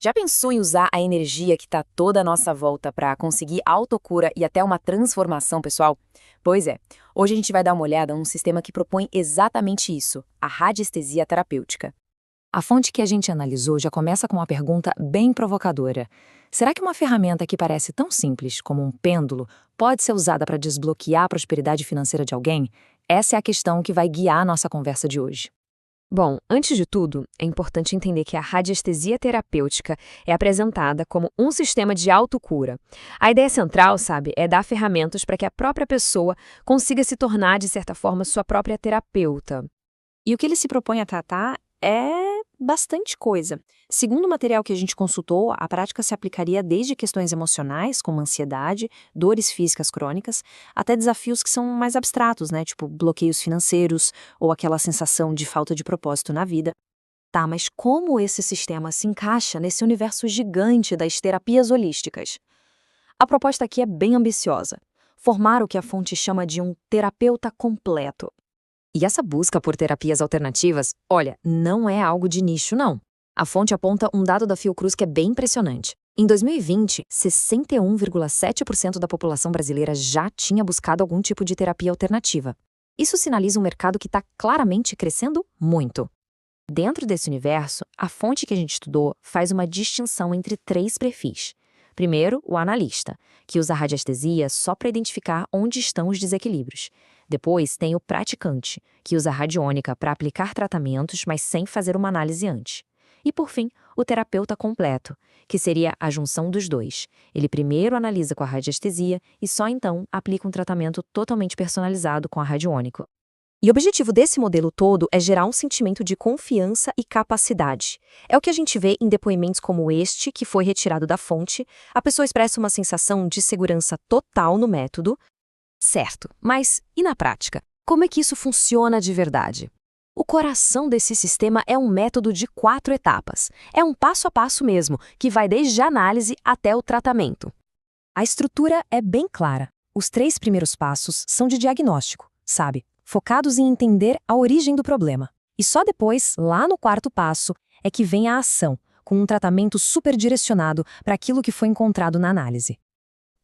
Já pensou em usar a energia que está toda à nossa volta para conseguir autocura e até uma transformação pessoal? Pois é, hoje a gente vai dar uma olhada num sistema que propõe exatamente isso, a radiestesia terapêutica. A fonte que a gente analisou já começa com uma pergunta bem provocadora. Será que uma ferramenta que parece tão simples como um pêndulo pode ser usada para desbloquear a prosperidade financeira de alguém? Essa é a questão que vai guiar a nossa conversa de hoje. Bom, antes de tudo, é importante entender que a radiestesia terapêutica é apresentada como um sistema de autocura. A ideia central, sabe, é dar ferramentas para que a própria pessoa consiga se tornar, de certa forma, sua própria terapeuta. E o que ele se propõe a tratar é bastante coisa. Segundo o material que a gente consultou, a prática se aplicaria desde questões emocionais, como ansiedade, dores físicas crônicas, até desafios que são mais abstratos, né? Tipo bloqueios financeiros ou aquela sensação de falta de propósito na vida. Tá, mas como esse sistema se encaixa nesse universo gigante das terapias holísticas? A proposta aqui é bem ambiciosa. Formar o que a fonte chama de um terapeuta completo. E essa busca por terapias alternativas, olha, não é algo de nicho, não. A fonte aponta um dado da Fiocruz que é bem impressionante. Em 2020, 61,7% da população brasileira já tinha buscado algum tipo de terapia alternativa. Isso sinaliza um mercado que está claramente crescendo muito. Dentro desse universo, a fonte que a gente estudou faz uma distinção entre três perfis. Primeiro, o analista, que usa a radiestesia só para identificar onde estão os desequilíbrios. Depois, tem o praticante, que usa a radiônica para aplicar tratamentos, mas sem fazer uma análise antes. E, por fim, o terapeuta completo, que seria a junção dos dois. Ele primeiro analisa com a radiestesia e só então aplica um tratamento totalmente personalizado com a radiônica. E o objetivo desse modelo todo é gerar um sentimento de confiança e capacidade. É o que a gente vê em depoimentos como este, que foi retirado da fonte. A pessoa expressa uma sensação de segurança total no método. Certo, mas e na prática? Como é que isso funciona de verdade? O coração desse sistema é um método de 4 etapas. É um passo a passo mesmo, que vai desde a análise até o tratamento. A estrutura é bem clara. Os 3 primeiros passos são de diagnóstico, sabe? Focados em entender a origem do problema. E só depois, lá no 4º passo, é que vem a ação, com um tratamento super direcionado para aquilo que foi encontrado na análise.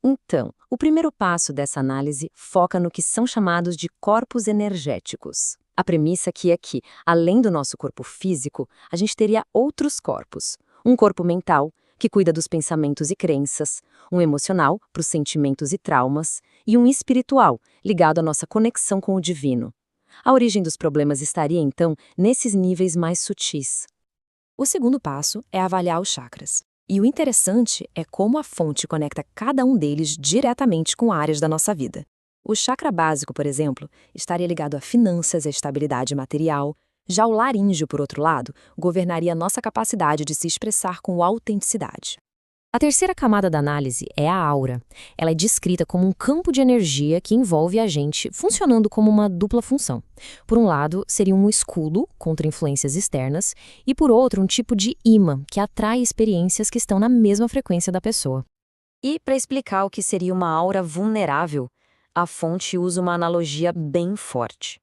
Então, o primeiro passo dessa análise foca no que são chamados de corpos energéticos. A premissa aqui é que, além do nosso corpo físico, a gente teria outros corpos. Um corpo mental, que cuida dos pensamentos e crenças, um emocional, para os sentimentos e traumas, e um espiritual, ligado à nossa conexão com o divino. A origem dos problemas estaria, então, nesses níveis mais sutis. O segundo passo é avaliar os chakras. E o interessante é como a fonte conecta cada um deles diretamente com áreas da nossa vida. O chakra básico, por exemplo, estaria ligado a finanças e estabilidade material. Já o laríngeo, por outro lado, governaria nossa capacidade de se expressar com autenticidade. A terceira camada da análise é a aura. Ela é descrita como um campo de energia que envolve a gente, funcionando como uma dupla função. Por um lado, seria um escudo contra influências externas, e por outro, um tipo de imã que atrai experiências que estão na mesma frequência da pessoa. E para explicar o que seria uma aura vulnerável, a fonte usa uma analogia bem forte: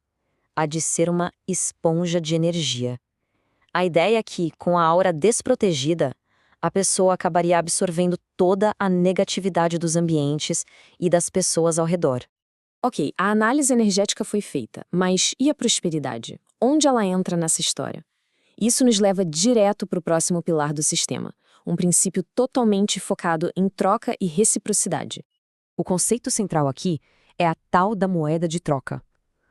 a de ser uma esponja de energia. A ideia é que, com a aura desprotegida, a pessoa acabaria absorvendo toda a negatividade dos ambientes e das pessoas ao redor. Ok, a análise energética foi feita, mas e a prosperidade? Onde ela entra nessa história? Isso nos leva direto para o próximo pilar do sistema, um princípio totalmente focado em troca e reciprocidade. O conceito central aqui é a tal da moeda de troca.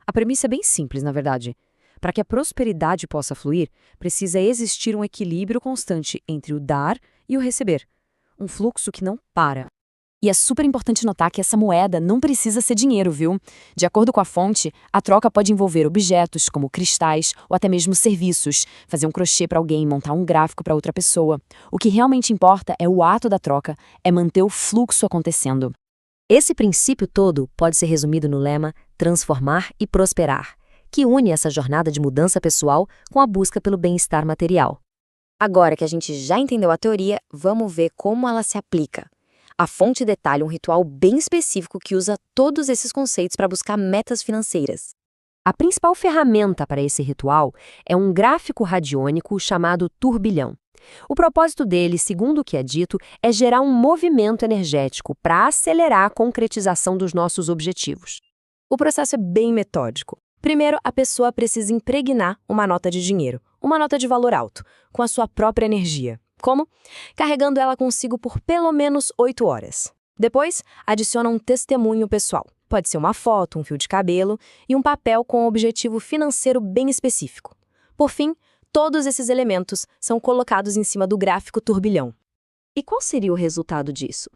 A premissa é bem simples, na verdade. Para que a prosperidade possa fluir, precisa existir um equilíbrio constante entre o dar e o receber. Um fluxo que não para. E é super importante notar que essa moeda não precisa ser dinheiro, viu? De acordo com a fonte, a troca pode envolver objetos, como cristais, ou até mesmo serviços, fazer um crochê para alguém, montar um gráfico para outra pessoa. O que realmente importa é o ato da troca, é manter o fluxo acontecendo. Esse princípio todo pode ser resumido no lema transformar e prosperar, que une essa jornada de mudança pessoal com a busca pelo bem-estar material. Agora que a gente já entendeu a teoria, vamos ver como ela se aplica. A fonte detalha um ritual bem específico que usa todos esses conceitos para buscar metas financeiras. A principal ferramenta para esse ritual é um gráfico radiônico chamado turbilhão. O propósito dele, segundo o que é dito, é gerar um movimento energético para acelerar a concretização dos nossos objetivos. O processo é bem metódico. Primeiro, a pessoa precisa impregnar uma nota de dinheiro, uma nota de valor alto, com a sua própria energia. Como? Carregando ela consigo por pelo menos 8 horas. Depois, adiciona um testemunho pessoal. Pode ser uma foto, um fio de cabelo e um papel com um objetivo financeiro bem específico. Por fim, todos esses elementos são colocados em cima do gráfico turbilhão. E qual seria o resultado disso?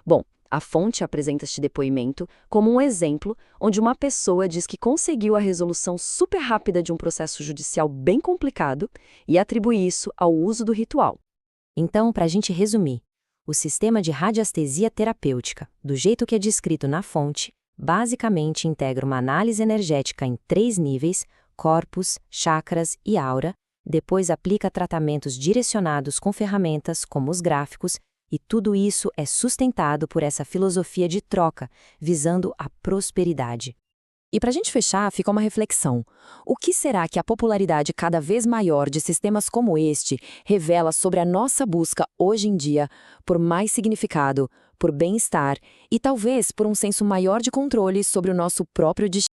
Bom, a fonte apresenta este depoimento como um exemplo onde uma pessoa diz que conseguiu a resolução super rápida de um processo judicial bem complicado e atribui isso ao uso do ritual. Então, para a gente resumir, o sistema de radiestesia terapêutica, do jeito que é descrito na fonte, basicamente integra uma análise energética em 3 níveis, corpos, chakras e aura, depois aplica tratamentos direcionados com ferramentas como os gráficos, e tudo isso é sustentado por essa filosofia de troca, visando a prosperidade. E para a gente fechar, fica uma reflexão. O que será que a popularidade cada vez maior de sistemas como este revela sobre a nossa busca hoje em dia por mais significado, por bem-estar e talvez por um senso maior de controle sobre o nosso próprio destino?